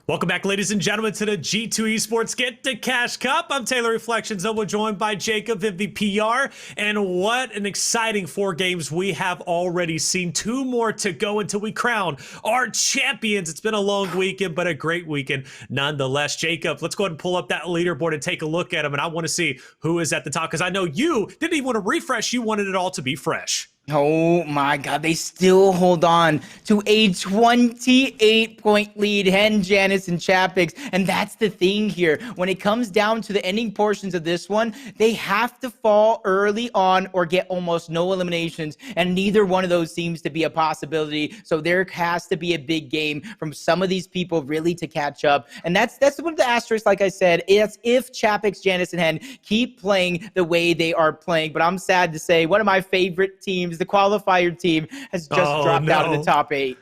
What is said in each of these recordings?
Welcome back, ladies and gentlemen, to the G2 Esports Get to Cash Cup. I'm Taylor Reflections, and we're joined by Jacob MVPR. And what an exciting 4 games we have already seen. 2 more to go until we crown our champions. It's been a long weekend, but a great weekend nonetheless. Jacob, let's go ahead and pull up that leaderboard and take a look at them. And I want to see who is at the top, because I know you didn't even want to refresh. You wanted it all to be fresh. Oh my God, they still hold on to a 28-point lead, Hen, Janice, and Chapix. And that's the thing here. When it comes down to the ending portions of this one, they have to fall early on or get almost no eliminations. And neither one of those seems to be a possibility. So there has to be a big game from some of these people really to catch up. And that's one of the asterisks, like I said, it's if Chapix, Janice, and Hen keep playing the way they are playing. But I'm sad to say one of my favorite teams, the qualifier team, has just dropped out of the top 8.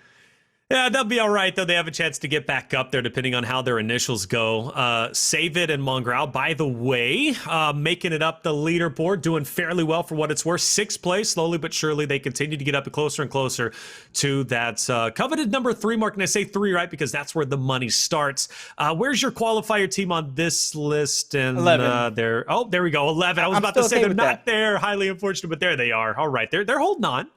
Yeah, they'll be all right, though. They have a chance to get back up there depending on how their initials go. Saevid and Mongraal, by the way, making it up the leaderboard, doing fairly well for what it's worth. 6th place, slowly but surely, they continue to get up closer and closer to that coveted number 3 mark. And I say 3, right, because that's where the money starts. Where's your qualifier team on this list? And 11. There we go, 11. I was about to say they're not there. Highly unfortunate, but there they are. All right, they're holding on.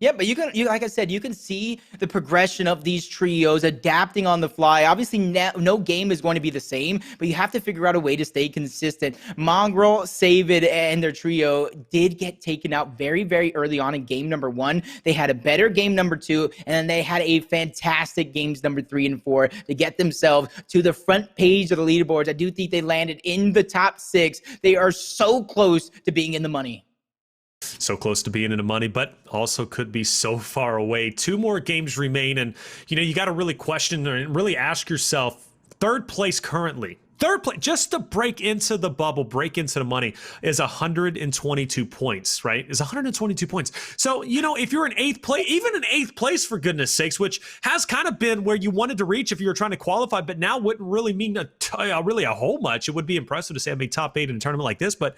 Yeah, but like I said, you can see the progression of these trios adapting on the fly. Obviously, no game is going to be the same, but you have to figure out a way to stay consistent. Mongraal, Saevid, and their trio did get taken out very, very early on in game number 1. They had a better game number 2, and then they had a fantastic games number 3 and 4 to get themselves to the front page of the leaderboards. I do think they landed in the top 6. They are so close to being in the money. So close to being in the money, but also could be so far away. 2 more games remain, and you got to really question and really ask yourself, 3rd place currently. 3rd place, just to break into the bubble, break into the money, is 122 points, right? Is 122 points. So, if you're in 8th place, even in 8th place, for goodness sakes, which has kind of been where you wanted to reach if you were trying to qualify, but now wouldn't really mean really a whole much. It would be impressive to say I made top 8 in a tournament like this, but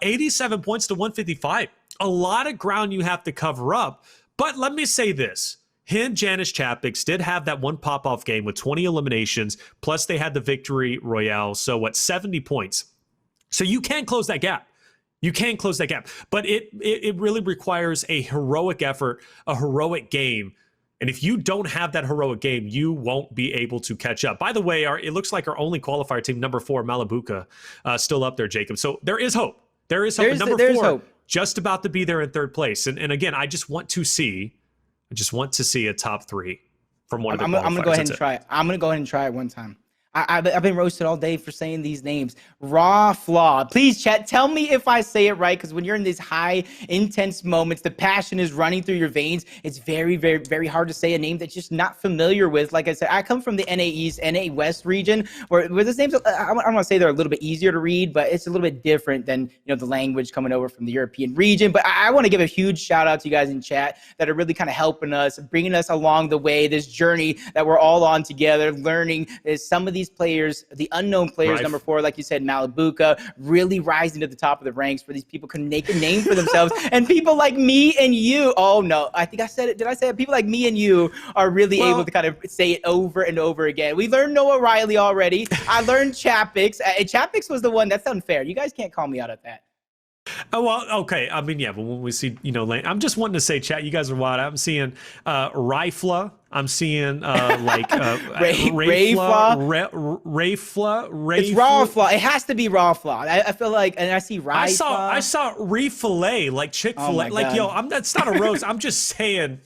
87 points to 155. A lot of ground you have to cover up. But let me say this. Hen, Janice, Chapix did have that one pop-off game with 20 eliminations, plus they had the victory royale. So what, 70 points. So you can close that gap. You can close that gap. But it really requires a heroic effort, a heroic game. And if you don't have that heroic game, you won't be able to catch up. By the way, it looks like our only qualifier team, number 4, Malibuca, still up there, Jacob. So there is hope. There is hope. Number 4, hope. Just about to be there in 3rd place. And again, I just want to see a top 3 from one of the qualifiers. I'm gonna go ahead and try it. I'm gonna go ahead and try it one time. I've been roasted all day for saying these names. Raw Flaw. Please, chat, tell me if I say it right, because when you're in these high, intense moments, the passion is running through your veins. It's very, very, very hard to say a name that's just not familiar with. Like I said, I come from the NA East, NA West region, where these names, I want to say they're a little bit easier to read, but it's a little bit different than the language coming over from the European region. But I want to give a huge shout out to you guys in chat that are really kind of helping us, bringing us along the way, this journey that we're all on together, learning some of these players, the unknown players, right. Number 4, like you said, Malibuca, really rising to the top of the ranks where these people can make a name for themselves. And people like me and you, oh no, I think I said it. Did I say it? People like me and you are really able to kind of say it over and over again. We learned Noah Riley already. I learned Chapix. Chapix was the one. That's unfair. You guys can't call me out at that. Oh, well, okay. I mean, yeah, but when we see, I'm just wanting to say, chat, you guys are wild. I'm seeing Rifla. I'm seeing Rayfla. It's Raw Flaw. It has to be Raw Flaw. I feel like, and I see Rifla. I saw Refilet, like Chick-fil-A. Like, yo, that's not a roast. I'm just saying.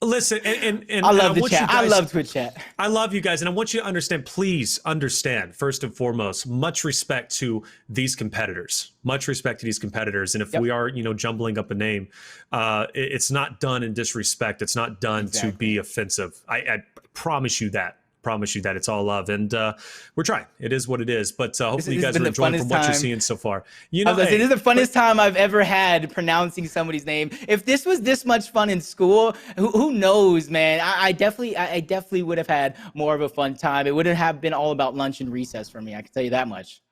Listen, and I love the chat. I love Twitch chat. I love you guys, and I want you to understand. Please understand, first and foremost, much respect to these competitors. Much respect to these competitors, and if we are, jumbling up a name, it's not done in disrespect. It's not done to be offensive. I promise you that. It's all love, and we're trying. It is what it is, but hopefully you guys are enjoying from what you're seeing so far. This is the funnest time I've ever had pronouncing somebody's name. If this was this much fun in school, who knows, man? I definitely would have had more of a fun time. It wouldn't have been all about lunch and recess for me. I can tell you that much.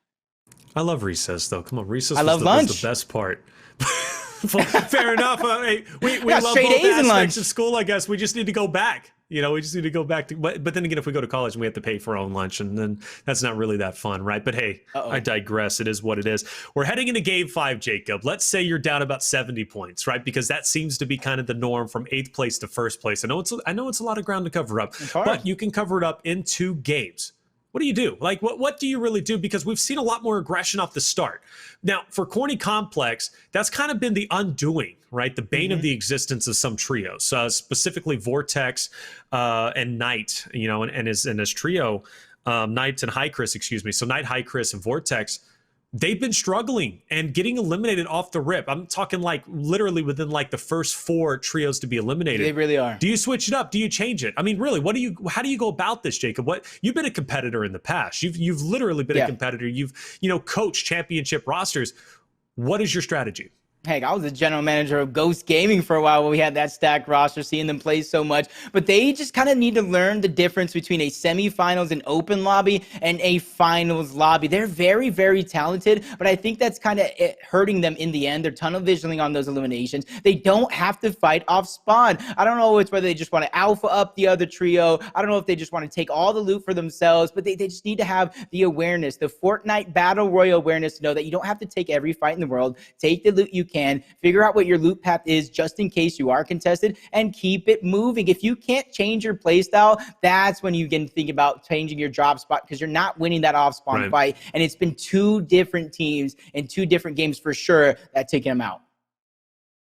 I love recess, though. Come on, recess. Was the best part. Fair enough. Hey, we love straight both A's in lunch. aspects of school. I guess we just need to go back. You know, we just need to go back to, but then again, if we go to college and we have to pay for our own lunch, and then that's not really that fun, right? But hey, I digress. It is what it is. We're heading into game 5, Jacob. Let's say you're down about 70 points, right? Because that seems to be kind of the norm from 8th place to 1st place. I know it's a lot of ground to cover up, but you can cover it up in 2 games. What do you do? Like, what do you really do? Because we've seen a lot more aggression off the start. Now, for Corny Complex, that's kind of been the undoing, right? The bane of the existence of some trios, specifically Vortex and Knight, you know, and his trio, Knight and High Chris, excuse me. So Knight, High Chris, and Vortex, they've been struggling and getting eliminated off the rip. I'm talking like literally within like the first 4 trios to be eliminated. They really are. Do you switch it up? Do you change it? I mean, really, how do you go about this, Jacob? You've been a competitor in the past. You've literally been a competitor. You've, you know, coached championship rosters. What is your strategy? Heck, I was the general manager of Ghost Gaming for a while when we had that stacked roster, seeing them play so much. But they just kind of need to learn the difference between a semifinals and open lobby and a finals lobby. They're very, very talented, but I think that's kind of hurting them in the end. They're tunnel visioning on those eliminations. They don't have to fight off spawn. I don't know it's whether they just want to alpha up the other trio. I don't know if they just want to take all the loot for themselves, but they just need to have the awareness, the Fortnite Battle Royale awareness to know that you don't have to take every fight in the world. Take the loot you can, figure out what your loot path is just in case you are contested, and keep it moving. If you can't change your playstyle, that's when you can think about changing your drop spot, because you're not winning that off spawn fight. And it's been 2 different teams in 2 different games for sure that taken them out.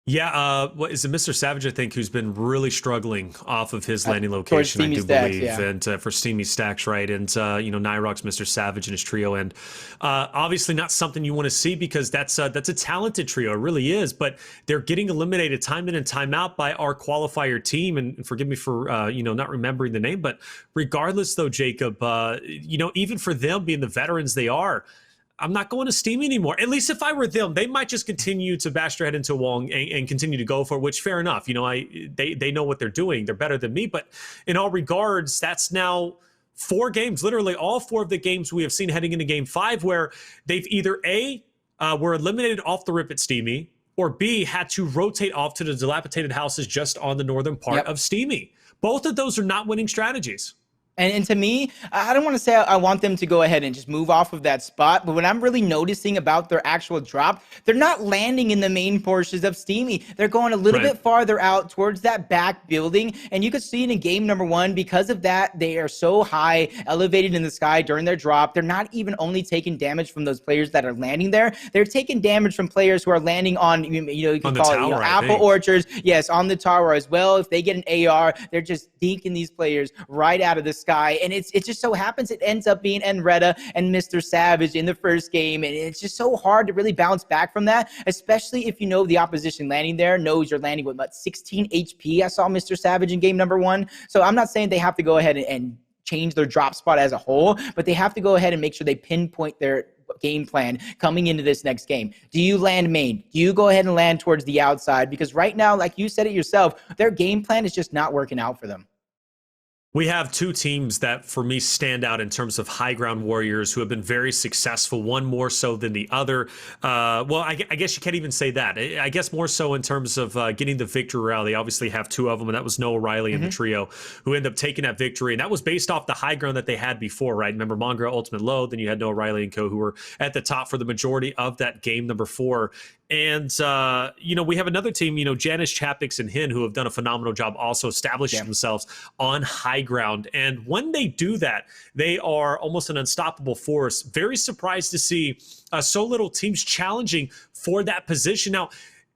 Yeah, what is it, MrSavage, I think, who's been really struggling off of his landing location, I do believe, and for Steamy Stacks, right? And, you know, Nyrox, MrSavage, and his trio, and obviously not something you want to see, because that's a talented trio, it really is, but they're getting eliminated time in and time out by our qualifier team, and forgive me for, you know, not remembering the name, but regardless, though, Jacob, you know, even for them being the veterans they are, I'm not going to Steamy anymore. At least if I were them, they might just continue to bash their head into a wall and continue to go for it, which fair enough. You know, they know what they're doing. They're better than me. But in all regards, that's now 4 games, literally all 4 of the games we have seen heading into game 5, where they've either A, were eliminated off the rip at Steamy, or B, had to rotate off to the dilapidated houses just on the northern part of Steamy. Both of those are not winning strategies. And to me, I don't want to say I want them to go ahead and just move off of that spot, but what I'm really noticing about their actual drop, they're not landing in the main portions of Steamy. They're going a little bit farther out towards that back building, and you could see it in game number 1. Because of that, they are so high, elevated in the sky during their drop. They're not even only taking damage from those players that are landing there. They're taking damage from players who are landing on, you know, you can call it, you know, apple orchards. Yes, on the tower as well. If they get an AR, they're just dinking these players right out of the sky. And it just so happens it ends up being Enreda and MrSavage in the first game, and it's just so hard to really bounce back from that, especially if you know the opposition landing there knows you're landing with about 16 HP. I saw MrSavage in game number 1, so I'm not saying they have to go ahead and change their drop spot as a whole, but they have to go ahead and make sure they pinpoint their game plan coming into this next game. Do you land main? Do you go ahead and land towards the outside? Because right now, like you said it yourself, their game plan is just not working out for them. We have 2 teams that, for me, stand out in terms of high ground warriors who have been very successful, one more so than the other. Well, I guess you can't even say that. I guess more so in terms of getting the victory royale. They obviously have 2 of them, and that was Noah Riley and the trio, who ended up taking that victory. And that was based off the high ground that they had before, right? Remember, Mongraal, Ultimate Low, then you had Noah Riley and co, who were at the top for the majority of that game number 4. And, you know, we have another team, you know, Janice, Chapix, and Hin, who have done a phenomenal job also establishing themselves on high ground. And when they do that, they are almost an unstoppable force. Very surprised to see so little teams challenging for that position. Now,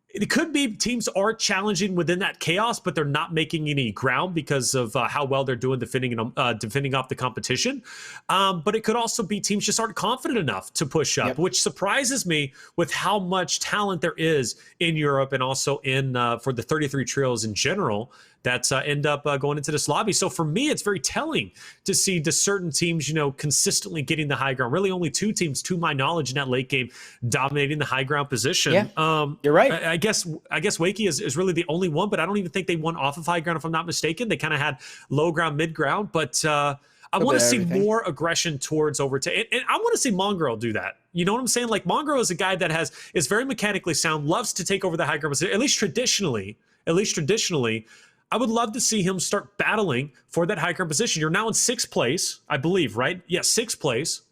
it could be teams are challenging within that chaos, but they're not making any ground because of how well they're doing defending off the competition. But it could also be teams just aren't confident enough to push up, which surprises me with how much talent there is in Europe and also in for the 33 trios in general that end up going into this lobby. So for me, it's very telling to see the certain teams, you know, consistently getting the high ground. Really only 2 teams, to my knowledge, in that late game dominating the high ground position. Yeah, you're right. I guess Wakey is really the only one, but I don't even think they won off of high ground, if I'm not mistaken. They kind of had low ground, mid ground, but I want to see more aggression towards overtake. And I want to see Mongraal do that. You know what I'm saying? Like, Mongraal is a guy that is very mechanically sound, loves to take over the high ground position, at least traditionally. I would love to see him start battling for that high ground position. You're now in 6th place, I believe, right? Yeah, 6th place.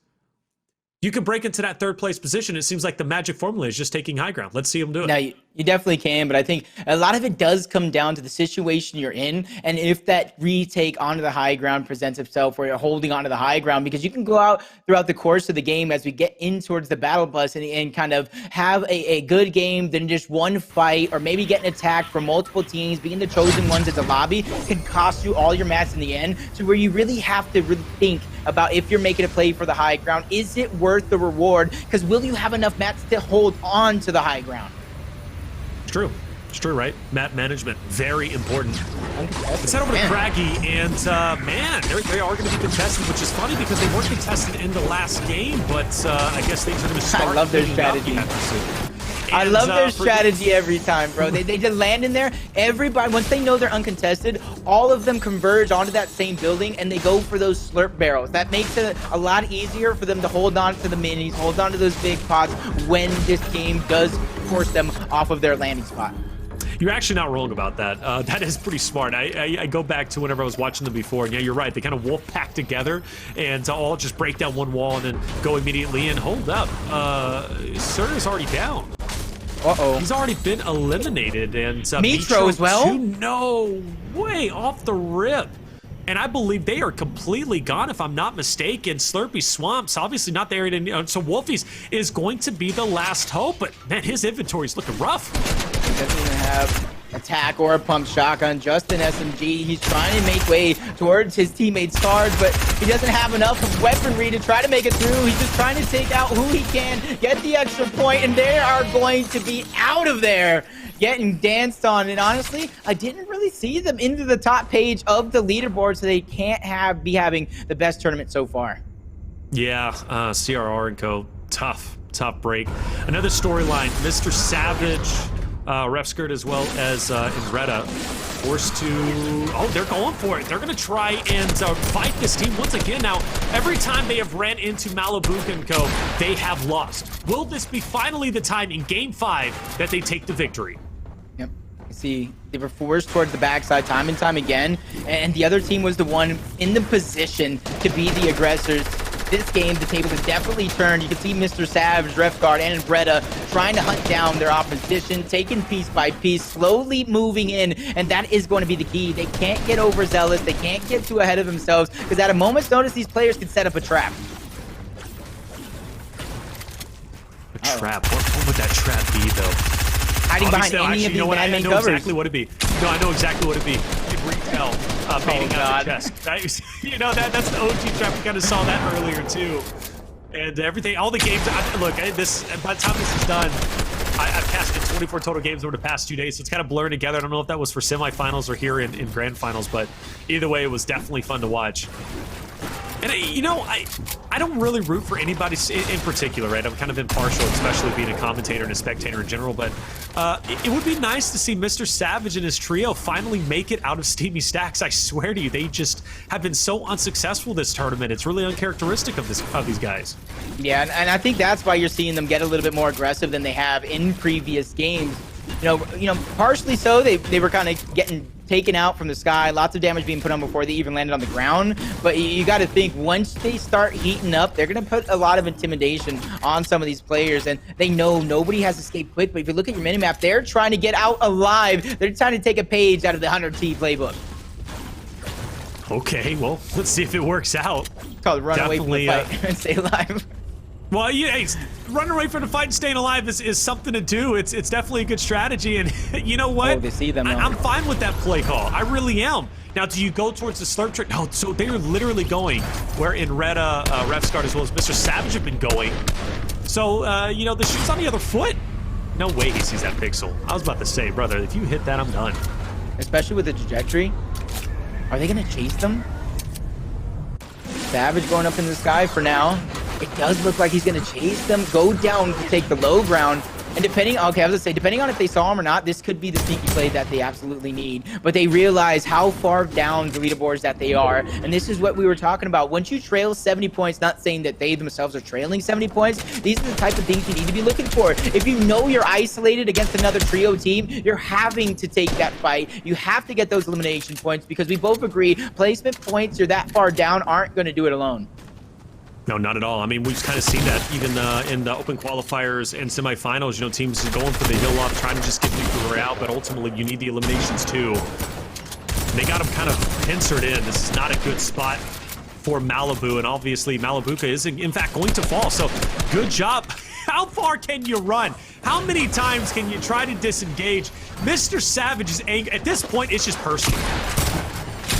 You could break into that 3rd place position. It seems like the magic formula is just taking high ground. Let's see him do it. Now, you definitely can, but I think a lot of it does come down to the situation you're in, and if that retake onto the high ground presents itself where you're holding onto the high ground, because you can go out throughout the course of the game as we get in towards the battle bus and kind of have a good game, then just one fight, or maybe getting attacked from multiple teams, being the chosen ones at the lobby can cost you all your mats in the end, to where you really have to really think about if you're making a play for the high ground, is it worth the reward? Because will you have enough mats to hold on to the high ground? It's true. It's true, right? Map management, very important. Let's head over to Craggy, and man, they are going to be contested, which is funny because they weren't contested in the last game, but I guess things are going to start. I love their strategy. I love their strategy every time, bro. They just land in there. Everybody, once they know they're uncontested, all of them converge onto that same building, and they go for those slurp barrels. That makes it a lot easier for them to hold on to the minis, hold on to those big pots when this game does force them off of their landing spot. You're actually not wrong about that. That is pretty smart. I go back to whenever I was watching them before, and yeah, you're right. They kind of wolf pack together and all just break down one wall and then go immediately in. Hold up. Sir is already down. Uh-oh. He's already been eliminated, and Mitro as well? No way, off the rip. And I believe they are completely gone, if I'm not mistaken. Slurpy Swamps, obviously not there. So Wolfies is going to be the last hope, but man, his inventory is looking rough. He doesn't even have attack or a pump shotgun. Just an SMG. He's trying to make way towards his teammates' cards, but he doesn't have enough of weaponry to try to make it through. He's just trying to take out who he can, get the extra point, and they are going to be out of there, getting danced on. And honestly, I didn't really see them into the top page of the leaderboard, so they can't be having the best tournament so far. Yeah, CRR and co. Tough break. Another storyline, MrSavage, Refskirt, as well as Inreda, forced to... Oh, they're going for it. They're going to try and fight this team once again. Now, every time they have ran into Malibu and co., they have lost. Will this be finally the time in Game 5 that they take the victory? Yep. You see, they were forced towards the backside time and time again, and the other team was the one in the position to be the aggressors. This game, the table has definitely turned. You can see MrSavage, Refguard, and Breda trying to hunt down their opposition, taking piece by piece, slowly moving in, and that is going to be the key. They can't get overzealous. They can't get too ahead of themselves, because at a moment's notice, these players can set up a trap. A trap? What would that trap be, though? Hiding behind any of these man-made covers. Exactly what it'd be. No, I know exactly what it'd be. In retail, baiting out the chest. You know, that's the OG trap. We kind of saw that earlier too. And everything, all the games. Look, by the time this is done, I've casted 24 total games over the past 2 days, so it's kind of blurring together. I don't know if that was for semifinals or here in grand finals, but either way, it was definitely fun to watch. And, you know, I don't really root for anybody in particular, right? I'm kind of impartial, especially being a commentator and a spectator in general, but it would be nice to see MrSavage and his trio finally make it out of Steamy Stacks. I swear to you, they just have been so unsuccessful this tournament. It's really uncharacteristic of these guys. Yeah, and I think that's why you're seeing them get a little bit more aggressive than they have in previous games. You know, partially so, they were kind of getting taken out from the sky, lots of damage being put on before they even landed on the ground. But you got to think, once they start heating up, they're going to put a lot of intimidation on some of these players, and they know nobody has escaped quick. But if you look at your minimap, they're trying to get out alive. They're trying to take a page out of the 100T playbook. Okay, well, let's see if it works out. It's called run away from the fight and stay alive. Well, yeah, running away from the fight and staying alive is something to do. It's definitely a good strategy, and you know what? Oh, they see them. I'm fine with that play call. I really am. Now, do you go towards the slurp trick? No, so they're literally going where Inreda, Refskirt, as well as MrSavage have been going. So, you know, the shoot's on the other foot. No way he sees that pixel. I was about to say, brother, if you hit that, I'm done. Especially with the trajectory. Are they going to chase them? Savage going up in the sky for now. It does look like he's going to chase them, go down to take the low ground. And depending, okay, I was gonna say, depending on if they saw him or not, this could be the sneaky play that they absolutely need. But they realize how far down the leaderboards that they are. And this is what we were talking about. Once you trail 70 points, not saying that they themselves are trailing 70 points, these are the type of things you need to be looking for. If you know you're isolated against another trio team, you're having to take that fight. You have to get those elimination points because we both agree placement points you're that far down aren't going to do it alone. No, not at all. I mean, we've kind of seen that even in the open qualifiers and semifinals. You know, teams are going for the hill up, trying to just get Nuclear out, but ultimately you need the eliminations too. They got him kind of pincered in. This is not a good spot for Malibu, and obviously Malibuka is in fact going to fall. So good job. How far can you run? How many times can you try to disengage? MrSavage is angry. At this point, it's just personal.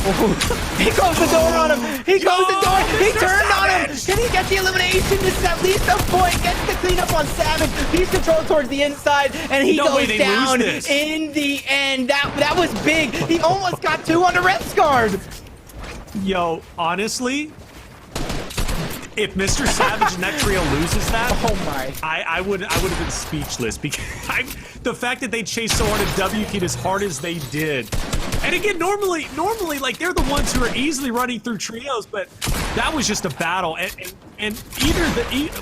He closed the door on him. He closed the door. He turned on him. Can he get the elimination? This is at least a point. Gets the cleanup on Savage. He's controlled towards the inside, and he goes down in the end. That was big. He almost got 2 on the Ref's guard. Yo, honestly, if MrSavage and that trio loses that, oh my! I would have been speechless because the fact that they chased so hard at W Kid as hard as they did. And again, normally, like they're the ones who are easily running through trios, but that was just a battle. And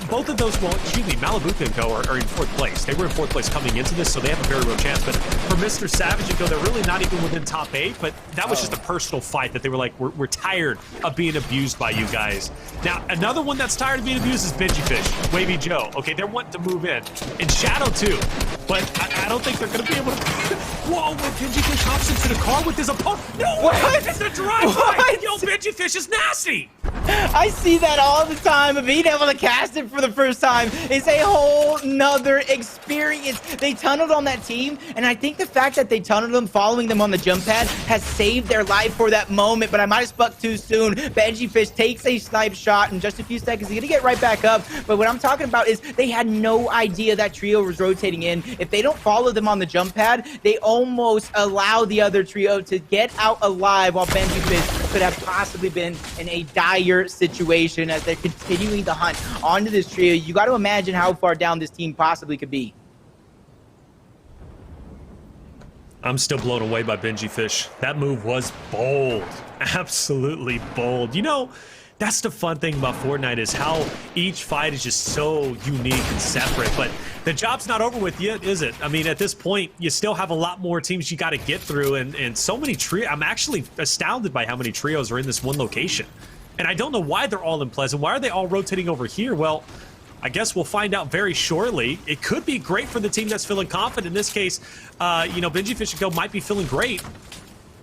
both of those, well, excuse me, Malibu and Go are in 4th place. They were in 4th place coming into this, so they have a very real chance. But for MrSavage and Go, they're really not even within top 8. But that was just a personal fight that they were like, we're tired of being abused by you guys. Now, another one that's tired of being abused is Benjyfishy, Wavy Joe. Okay, they're wanting to move in. And Shadow too. But I don't think they're going to be able to. Whoa, when Benjyfishy hops into the car with his opponent. No way! It's a drive-by! Yo, Benjyfishy is nasty! I see that all the time. Being able to cast it for the first time is a whole nother experience. They tunneled on that team, and I think the fact that they tunneled them, following them on the jump pad, has saved their life for that moment, but I might have stuck too soon. Benjyfishy takes a snipe shot in just a few seconds. He's gonna get right back up, but what I'm talking about is they had no idea that trio was rotating in. If they don't follow them on the jump pad, they almost allow the other trio to get out alive, while Benjyfishy could have possibly been in a dire situation as they're continuing the hunt onto this trio. You got to imagine how far down this team possibly could be. I'm still blown away by Benjyfishy. That move was bold. Absolutely bold. You know, that's the fun thing about Fortnite is how each fight is just so unique and separate. But the job's not over with yet, is it? I mean, at this point, you still have a lot more teams you got to get through, and so many trios. I'm actually astounded by how many trios are in this one location. And I don't know why they're all in Pleasant. Why are they all rotating over here? Well, I guess we'll find out very shortly. It could be great for the team that's feeling confident. In this case, you know, Benjyfishy and Go might be feeling great.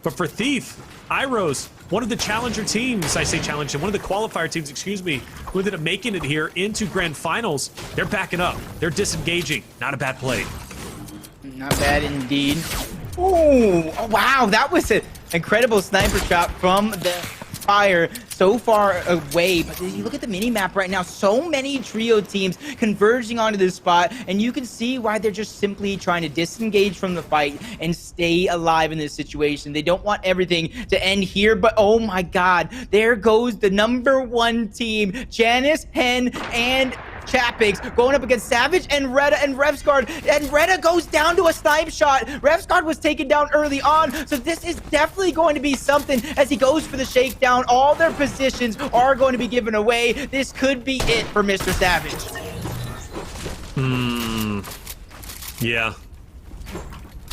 But for Thief, Iros, one of the challenger teams, I say challenger, one of the qualifier teams, excuse me, who ended up making it here into grand finals, they're backing up. They're disengaging. Not a bad play. Not bad indeed. Ooh, oh, wow, that was an incredible sniper shot from the fire so far away. But you look at the mini map right now, so many trio teams converging onto this spot, and you can see why they're just simply trying to disengage from the fight and stay alive in this situation. They don't want everything to end here, but oh my god, there goes the #1 team, Janice, Hen, and Chapix going up against Savage and Retta and Refsguard, and Retta goes down to a snipe shot. Refsguard was taken down early on, so this is definitely going to be something as he goes for the shakedown. All their positions are going to be given away. This could be it for MrSavage. Yeah.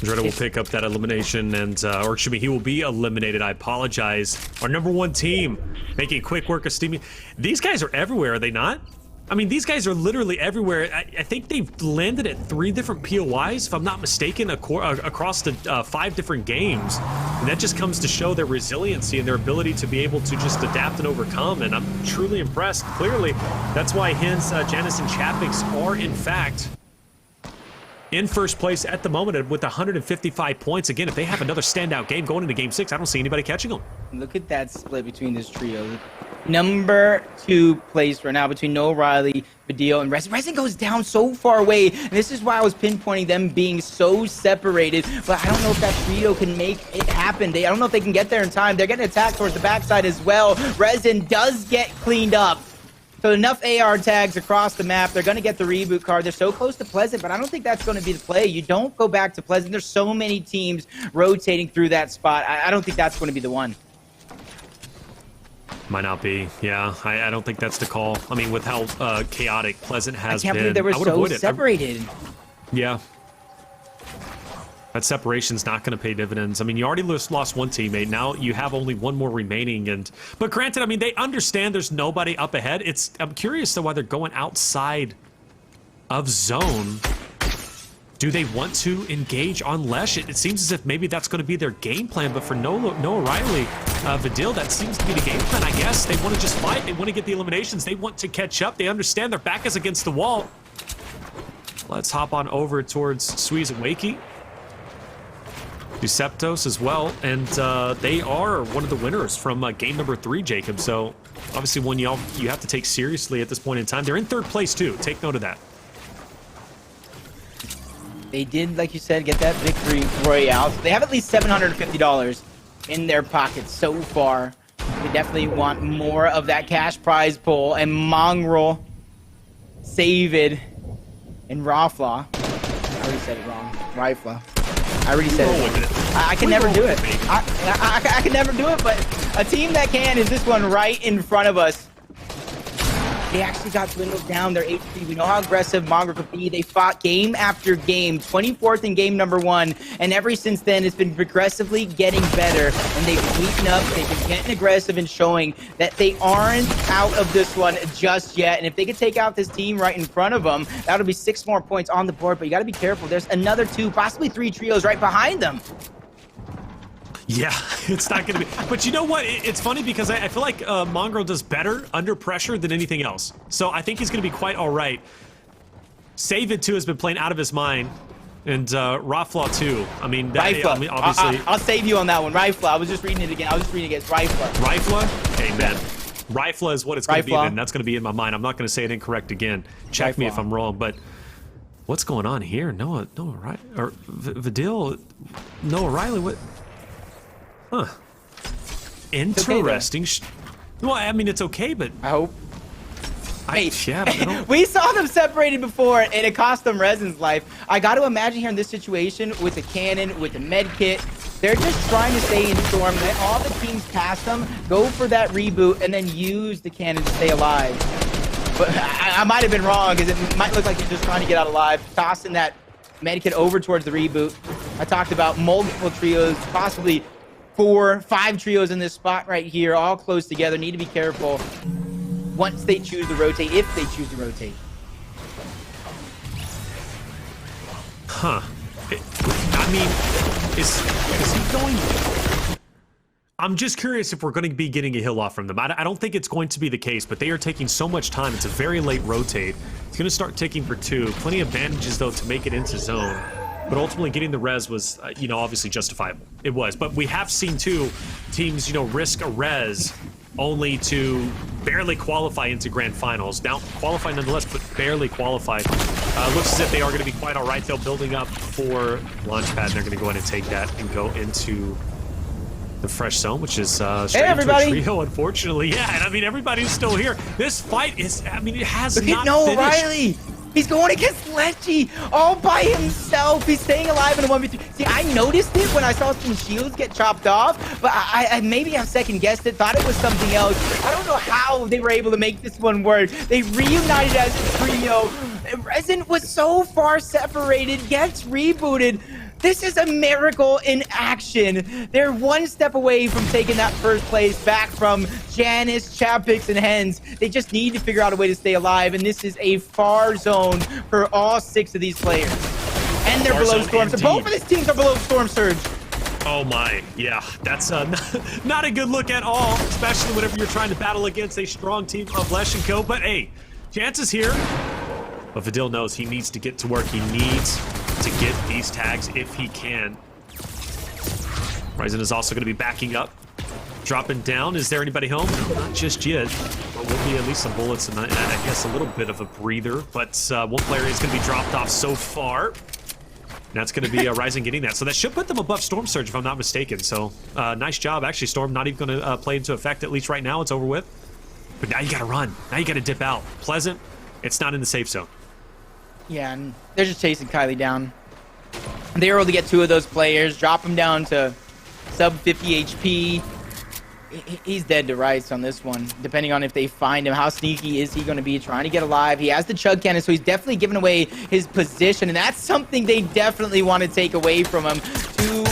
Retta will pick up that elimination, and or excuse me, he will be eliminated. I apologize. Our #1 team making quick work of Steamy. These guys are everywhere, are they not? I mean, these guys are literally everywhere. I think they've landed at 3 different POIs, if I'm not mistaken, across the 5 different games. And that just comes to show their resiliency and their ability to be able to just adapt and overcome. And I'm truly impressed. Clearly, that's why Hens, Janice, and Chapix are, in fact, in first place at the moment with 155 points. Again, if they have another standout game going into Game 6, I don't see anybody catching them. Look at that split between this trio. #2 place right now between Noah Riley, Badil, and Resin. Resin goes down so far away, and this is why I was pinpointing them being so separated, but I don't know if that trio can make it happen. I don't know if they can get there in time. They're getting attacked towards the backside as well. Resin does get cleaned up. So enough AR tags across the map. They're going to get the reboot card. They're so close to Pleasant, but I don't think that's going to be the play. You don't go back to Pleasant. There's so many teams rotating through that spot. I don't think that's going to be the one. Might not be. Yeah, I don't think that's the call. I mean, with how chaotic Pleasant has been. I can't believe they were so separated. Yeah. That separation's not going to pay dividends. I mean, you already lost one teammate. Now you have only one more remaining. But granted, I mean, they understand there's nobody up ahead. I'm curious though why they're going outside of zone. Do they want to engage on Letshe? It seems as if maybe that's going to be their game plan. But for Noah Riley, Vidil, that seems to be the game plan, I guess. They want to just fight. They want to get the eliminations. They want to catch up. They understand their back is against the wall. Let's hop on over towards Sweez and Wakey. Deceptos as well, and they are one of the winners from game number 3, Jacob. So obviously one you have to take seriously at this point in time. They're in 3rd place too. Take note of that. They did, like you said, get that victory royale. So they have at least $750 in their pockets so far. They definitely want more of that cash prize pool. And Mongraal, Saevid, and Rawflaw. I already said it wrong. Rifla. I already said it. I can never do it. I can never do it, but a team that can is this one right in front of us. They actually got dwindled down their HP. We know how aggressive Mongraal could be. They fought game after game, 24th in game number 1, and ever since then, it's been progressively getting better, and they've beaten up, they've been getting aggressive and showing that they aren't out of this one just yet, and if they could take out this team right in front of them, that'll be 6 more points on the board, but you gotta be careful. There's another 2, possibly 3 trios right behind them. Yeah, it's not going to be. But you know what? It's funny because I feel like Mongraal does better under pressure than anything else. So I think he's going to be quite all right. Saevid, too, has been playing out of his mind. And Rawflaw, too. I mean, obviously... I'll save you on that one. Rifla. I was just reading it again. I was just reading against Rifla. Rifla? Hey, man. Rifla is what it's going to be, and that's going to be in my mind. I'm not going to say it incorrect again. Check me if I'm wrong, but... What's going on here? Noah Riley... Or Vidil... Noah Riley, what... Huh. Interesting. Okay, well, I mean, it's okay, but... I hope. Yeah, we saw them separated before, and it cost them Resin's life. I got to imagine here in this situation, with the cannon, with the med kit, they're just trying to stay in Storm, let all the teams past them, go for that reboot, and then use the cannon to stay alive. But I might have been wrong, because it might look like they're just trying to get out alive, tossing that med kit over towards the reboot. I talked about multiple trios, possibly 4, 5 trios in this spot right here, all close together. Need to be careful once they choose to rotate, if they choose to rotate. Huh. I mean, is he going... I'm just curious if we're going to be getting a hill off from them. I don't think it's going to be the case, but they are taking so much time. It's a very late rotate. It's going to start ticking for 2. Plenty of bandages, though, to make it into zone. But ultimately, getting the res was, obviously justifiable. It was. But we have seen, too, teams, risk a res only to barely qualify into grand finals. Now, qualify nonetheless, but barely qualify. Looks as if they are going to be quite all right, though, building up for Launchpad. And they're going to go ahead and take that and go into the fresh zone, which is straight into a trio, unfortunately. Yeah, and I mean, everybody's still here. This fight is, it has not finished. Noah Riley! He's going against Letshe all by himself. He's staying alive in a 1v3. See, I noticed it when I saw some shields get chopped off, but I maybe have second guessed it, thought it was something else. I don't know how they were able to make this one work. They reunited as a trio. Resin was so far separated, gets rebooted. This is a miracle in action. They're one step away from taking that first place back from Janice, Chapix, and Hens. They just need to figure out a way to stay alive, and this is a far zone for all 6 of these players. And they're below Storm Surge. Both of these teams are below Storm Surge. Oh my, yeah, that's not a good look at all, especially whenever you're trying to battle against a strong team of Letshe & Co. But hey, Chance is here. But Vidil knows he needs to get to work. He needs to get these tags if he can. Ryzen is also going to be backing up, dropping down. Is there anybody home? No, not just yet. But will be at least some bullets and I guess a little bit of a breather. But one player is going to be dropped off so far. And that's going to be Ryzen getting that. So that should put them above Storm Surge, if I'm not mistaken. So nice job. Actually, Storm not even going to play into effect, at least right now. It's over with. But now you gotta run. Now you gotta dip out. Pleasant, it's not in the safe zone. Yeah, and they're just chasing Kylie down. They were able to get 2 of those players, drop him down to sub 50 HP. He's dead to rights on this one, depending on if they find him. How sneaky is he going to be trying to get alive? He has the chug cannon, so he's definitely giving away his position, and that's something they definitely want to take away from him. 2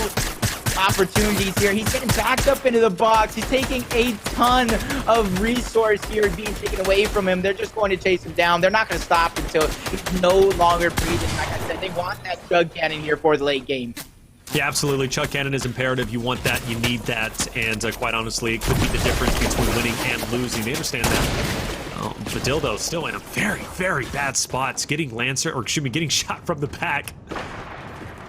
opportunities here. He's getting backed up into the box. He's taking a ton of resource here being taken away from him. They're just going to chase him down. They're not going to stop until he's no longer breathing. Like I said, they want that chug cannon here for the late game. Yeah, absolutely. Chug cannon is imperative. You want that, you need that, and quite honestly, it could be the difference between winning and losing. They understand that. Oh, Fadildo still in a very, very bad spot. Getting Lancer, or excuse me, getting shot from the back.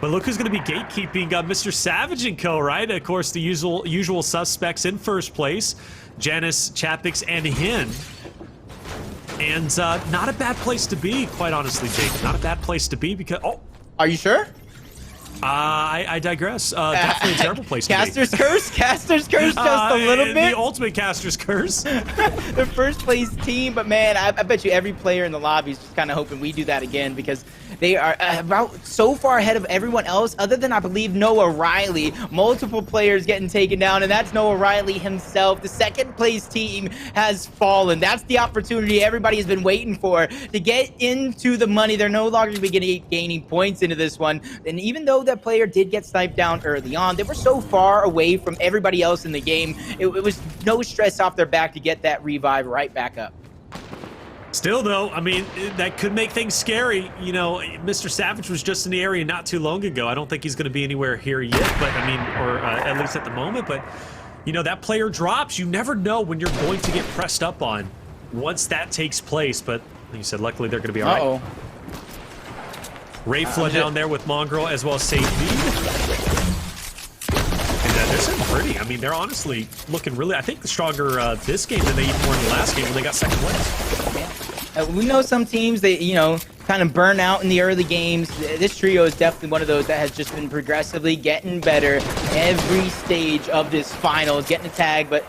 But look who's going to be gatekeeping MrSavage and co, right? Of course, the usual suspects in first place. Janus, Chapix, and Hin. And not a bad place to be, quite honestly, Jake. Not a bad place to be because... Oh! Are you sure? I digress. Definitely a terrible place to be. Caster's Curse? Caster's Curse just a little bit? The ultimate Caster's Curse. The first place team, but man, I bet you every player in the lobby is just kind of hoping we do that again because they are about so far ahead of everyone else other than, I believe, Noah Riley. Multiple players getting taken down, and that's Noah Riley himself. The second place team has fallen. That's the opportunity everybody has been waiting for to get into the money. They're no longer going to be gaining points into this one. And even though that player did get sniped down early on, they were so far away from everybody else in the game. It was no stress off their back to get that revive right back up. Still, though, I mean, that could make things scary. You know, MrSavage was just in the area not too long ago. I don't think he's going to be anywhere here yet, but I mean, or at least at the moment. But, you know, that player drops. You never know when you're going to get pressed up on once that takes place. But like you said, luckily they're going to be all right. Rayfla down there with Mongraal as well as Saevid. And they're sitting pretty. I mean, they're honestly looking really, I think, stronger this game than they even were in the last game when they got second place. We know some teams, they, you know, kind of burn out in the early games. This trio is definitely one of those that has just been progressively getting better every stage of this finals, getting a tag, but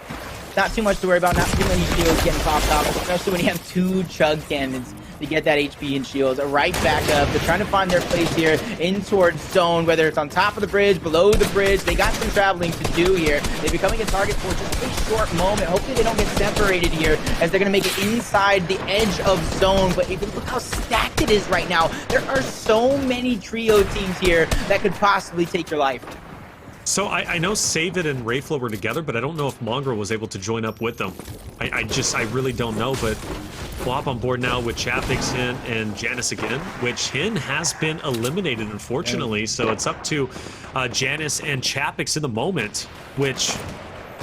not too much to worry about, not too many shields getting popped off, especially when you have 2 chug cannons to get that HP and shields right back up. They're trying to find their place here in towards zone, whether it's on top of the bridge, below the bridge. They got some traveling to do here. They're becoming a target for just a short moment. Hopefully they don't get separated here as they're going to make it inside the edge of zone. But if you look how stacked it is right now, there are so many trio teams here that could possibly take your life. So I know Saevid and Rayfla were together, but I don't know if Mongraal was able to join up with them. I really don't know, but we'll hop on board now with Chapix, Hin, and Janus again, which Hin has been eliminated, unfortunately. So it's up to Janus and Chapix in the moment, which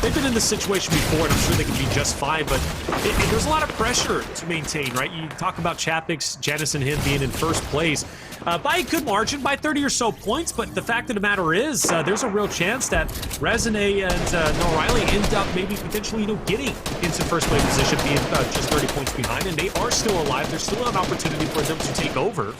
they've been in this situation before, and I'm sure they can be just fine, but there's a lot of pressure to maintain, right? You talk about Chapix, Janus, and Hin being in first place by a good margin, by 30 or so points, but the fact of the matter is there's a real chance that Resonate and Noah Riley end up maybe potentially, you know, getting into first place position, being just 30 points behind, and they are still alive. There's still an opportunity for them to take over.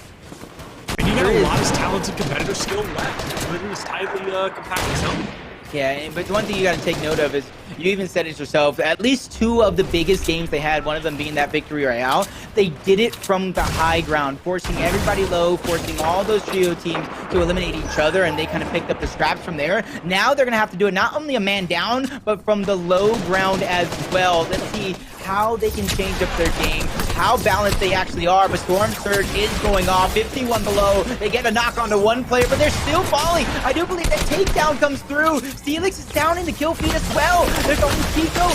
And you got a lot of talented competitors still left in this tightly compacted zone. Yeah, but the one thing you got to take note of is, you even said it yourself, at least 2 of the biggest games they had, one of them being that victory royale, they did it from the high ground, forcing everybody low, forcing all those trio teams to eliminate each other, and they kind of picked up the scraps from there. Now they're going to have to do it not only a man down, but from the low ground as well. Let's see how they can change up their game, how balanced they actually are. But Storm Surge is going off, 51 below. They get a knock onto one player, but they're still falling. I do believe that takedown comes through. Steelix is down in the kill feed as well. There's only Kiko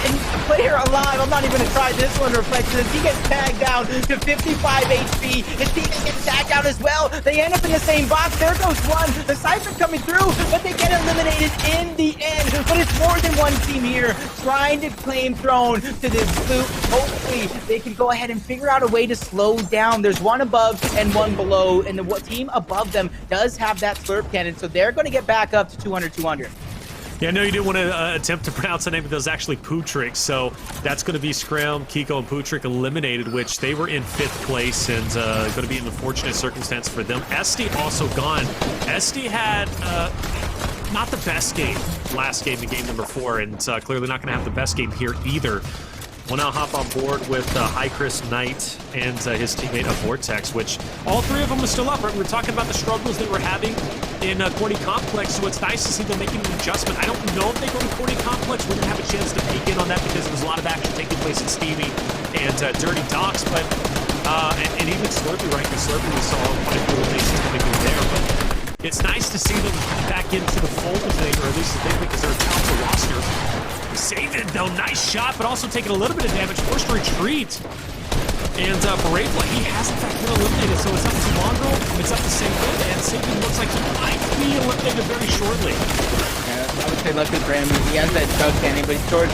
and a player alive. I'm not even going to try this one, Reflections. He gets tagged down to 55 HP. His teammate gets tagged out as well. They end up in the same box. There goes one. The Cypher coming through, but they get eliminated in the end. But it's more than one team here trying to claim throne to this loop. Hopefully they can go ahead and figure out a way to slow down. There's one above and one below, and the team above them does have that slurp cannon, so they're going to get back up to 200. Yeah, no, you didn't want to attempt to pronounce the name, but it was actually Putrick. So that's going to be Scram, Kiko, and Putrick eliminated, which they were in 5th place and going to be in the fortunate circumstance for them. Esti also gone. Esti had not the best game last game in game number 4, and clearly not going to have the best game here either. will now hop on board with High Chris Knight and his teammate Vortex, which all three of them are still up. Right? We're talking about the struggles they were having in Corny Complex, so it's nice to see them making an adjustment. I don't know if they go to Corny Complex. We're going to have a chance to peek in on that because there's a lot of action taking place in Steamy and Dirty Docks, but and even Slurpee, right? Because Slurpee, we saw quite a few rotations coming through there, but it's nice to see them back into the fold thing, or at least the thing, because they're a talented roster. Saevid, though, nice shot, but also taking a little bit of damage, forced to retreat. And Bravela, he has in fact been eliminated, so it's up to Mongraal, it's up to Saevid, and Saevid looks like he might be eliminated very shortly. Yeah, I would say lucky for him. He has that chug cannon, but he's towards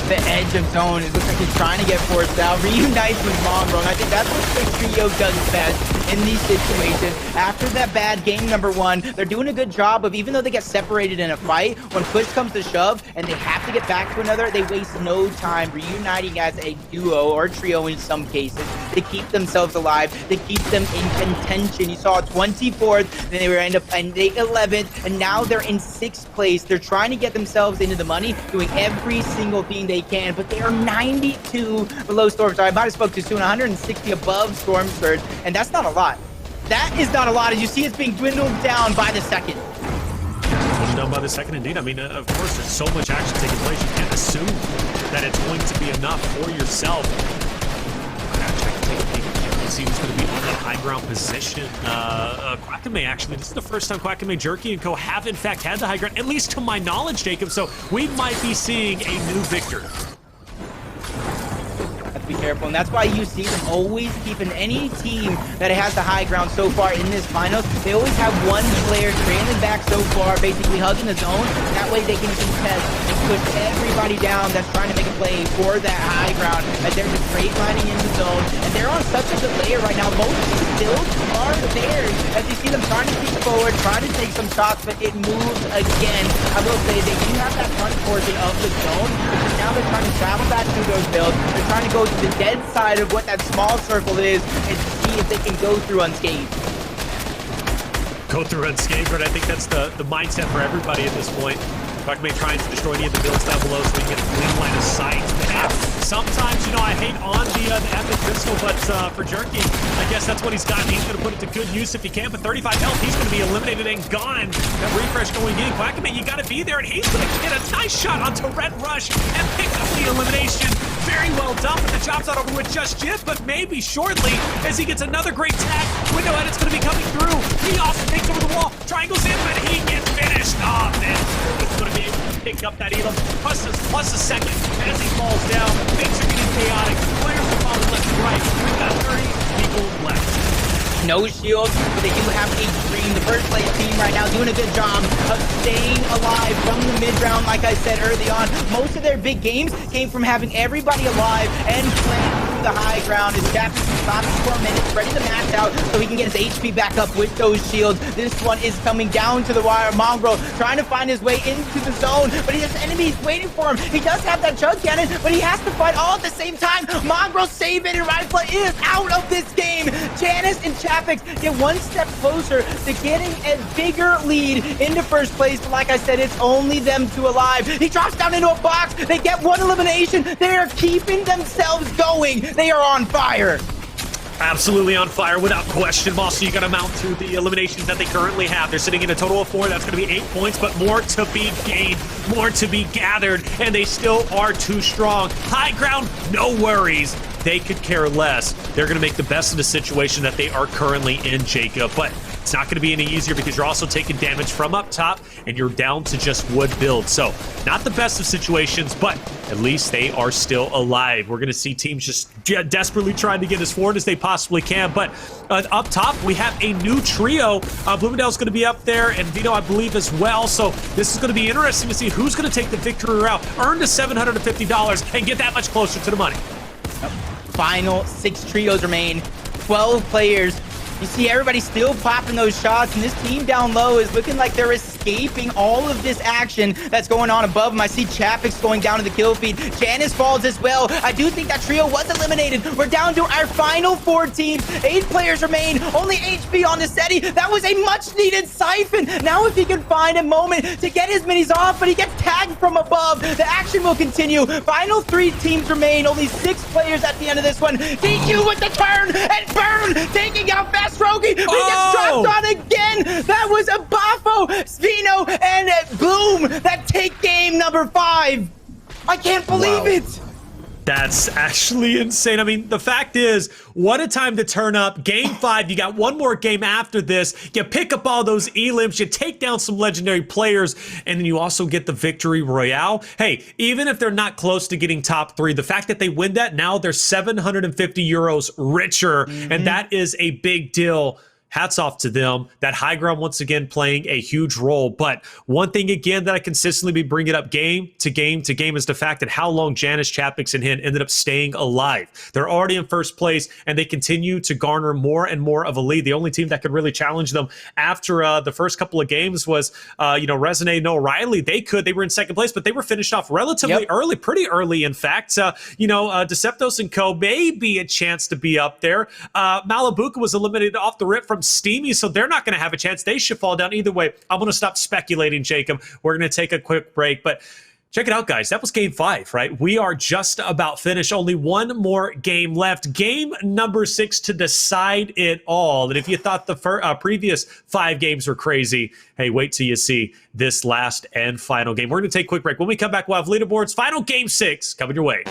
the edge of zone. It looks like he's trying to get forced out. Reunites with Mongraal, and I think that's what the trio does best in these situations. After that bad game number 1, they're doing a good job of, even though they get separated in a fight, when push comes to shove and they have to get back to another, they waste no time reuniting as a duo or trio in some cases to keep themselves alive, to keep them in contention. You saw 24th, then they were end up in 11th, and now they're in 6th place. They're trying to get themselves into the money, doing every single thing they can, but they are 92 below Storm Surge. I might have spoke too soon, 160 above Storm Surge, and that's not a lot. That is not a lot, as you see it's being dwindled down by the second. Down by the second, indeed. I mean, of course, there's so much action taking place. You can't assume that it's going to be enough for yourself. Let's see who's going to be on that high ground position. Quackame, actually, this is the first time Quackame, Jerky, and Co. have, in fact, had the high ground, at least to my knowledge, Jacob. So we might be seeing a new victor. Be careful, and that's why you see them always keeping any team that has the high ground so far in this finals. They always have one player trailing back so far, basically hugging the zone. That way they can contest and push everybody down that's trying to make a play for that high ground, as they're just straight lining in the zone. And they're on such a good layer right now. Most of the builds are theirs, as you see them trying to keep forward, trying to take some shots, but it moves again. I will say they do have that front portion of the zone, but now they're trying to travel back through those builds. They're trying to go to the dead side of what that small circle is and see if they can go through unscathed. Go through unscathed, but I think that's the mindset for everybody at this point. Quackame trying to destroy any of the builds down below so he can get a clean line of sight. And sometimes, you know, I hate on the epic pistol, but for Jerky, I guess that's what he's got. He's going to put it to good use if he can. But 35 health, he's going to be eliminated and gone. That refresh going in. Quackame, you got to be there, and he's going to get a nice shot onto Red Rush and pick up the elimination. Very well done, but the job's not over with just yet, but maybe shortly as he gets another great tag. Window edit's going to be coming through. He also takes over the wall, triangles in, but he gets finished. Oh, man, he's going to be able to pick up that Elam. Plus a second as he falls down. Things are getting chaotic. Players are falling left and right. We've got 30 people left. No shields, but they do have a dream. The first place team right now doing a good job of staying alive from the mid-round, like I said early on. Most of their big games came from having everybody alive and playing through the high ground. His captain stopping for a minute, ready to max out so he can get his HP back up with those shields. This one is coming down to the wire. Mongraal trying to find his way into the zone, but he has enemies waiting for him. He does have that chug cannon, but he has to fight all at the same time. Mongraal, Saevid, and Rifle is out of this game. Janice and Chapix get one step closer to getting a bigger lead into first place, but like I said, it's only them two alive. He drops down into a box. They get one elimination. They are keeping themselves going. They are on fire. Absolutely on fire, without question. Also, you got to mount to the eliminations that they currently have. They're sitting in a total of 4. That's going to be 8 points, but more to be gained, more to be gathered, and they still are too strong. High ground, no worries. They could care less. They're going to make the best of the situation that they are currently in, Jacob. But it's not going to be any easier because you're also taking damage from up top, and you're down to just wood build. So, not the best of situations, but at least they are still alive. We're going to see teams just desperately trying to get as forward as they possibly can. But up top, we have a new trio. Bloomingdale's going to be up there, and Vito, I believe, as well. So this is going to be interesting to see who's going to take the victory route, earn the $750, and get that much closer to the money. Final 6 trios remain, 12 players. You see everybody still popping those shots, and this team down low is looking like they're escaping all of this action that's going on above them. I see Chapix going down to the kill feed. Janice falls as well. I do think that trio was eliminated. We're down to our final 4 teams. 8 players remain. Only HP on the SETI. That was a much-needed siphon. Now if he can find a moment to get his minis off, but he gets tapped flag from above. The action will continue. Final 3 teams remain. Only 6 players at the end of this one. DQ with the turn and burn, taking out Fast Rogi. He gets dropped on again. That was a Bafo, Svino, and Bloom that take game number 5. I can't believe it. That's actually insane. I mean, the fact is, what a time to turn up. Game 5, you got one more game after this. You pick up all those elims, you take down some legendary players, and then you also get the victory royale. Hey, even if they're not close to getting top 3, the fact that they win that, now they're 750 euros richer, and that is a big deal. Hats off to them. That high ground once again playing a huge role. But one thing again that I consistently be bringing up game to game to game is the fact that how long Janus, Chapix, and Hin ended up staying alive. They're already in first place, and they continue to garner more and more of a lead. The only team that could really challenge them after the first couple of games was, Resonate and O'Reilly. They were in second place, but they were finished off relatively early, pretty early, in fact. Deceptos and Co. may be a chance to be up there. Malibuca was eliminated off the rip from Steamy, so they're not going to have a chance. They should fall down either way. I'm going to stop speculating, Jacob. We're going to take a quick break, but check it out, guys. That was game 5, right? We are just about finished. Only one more game left. Game number 6 to decide it all. And if you thought the previous 5 games were crazy, hey, wait till you see this last and final game. We're going to take a quick break. When we come back, we'll have leaderboards. Final game 6 coming your way.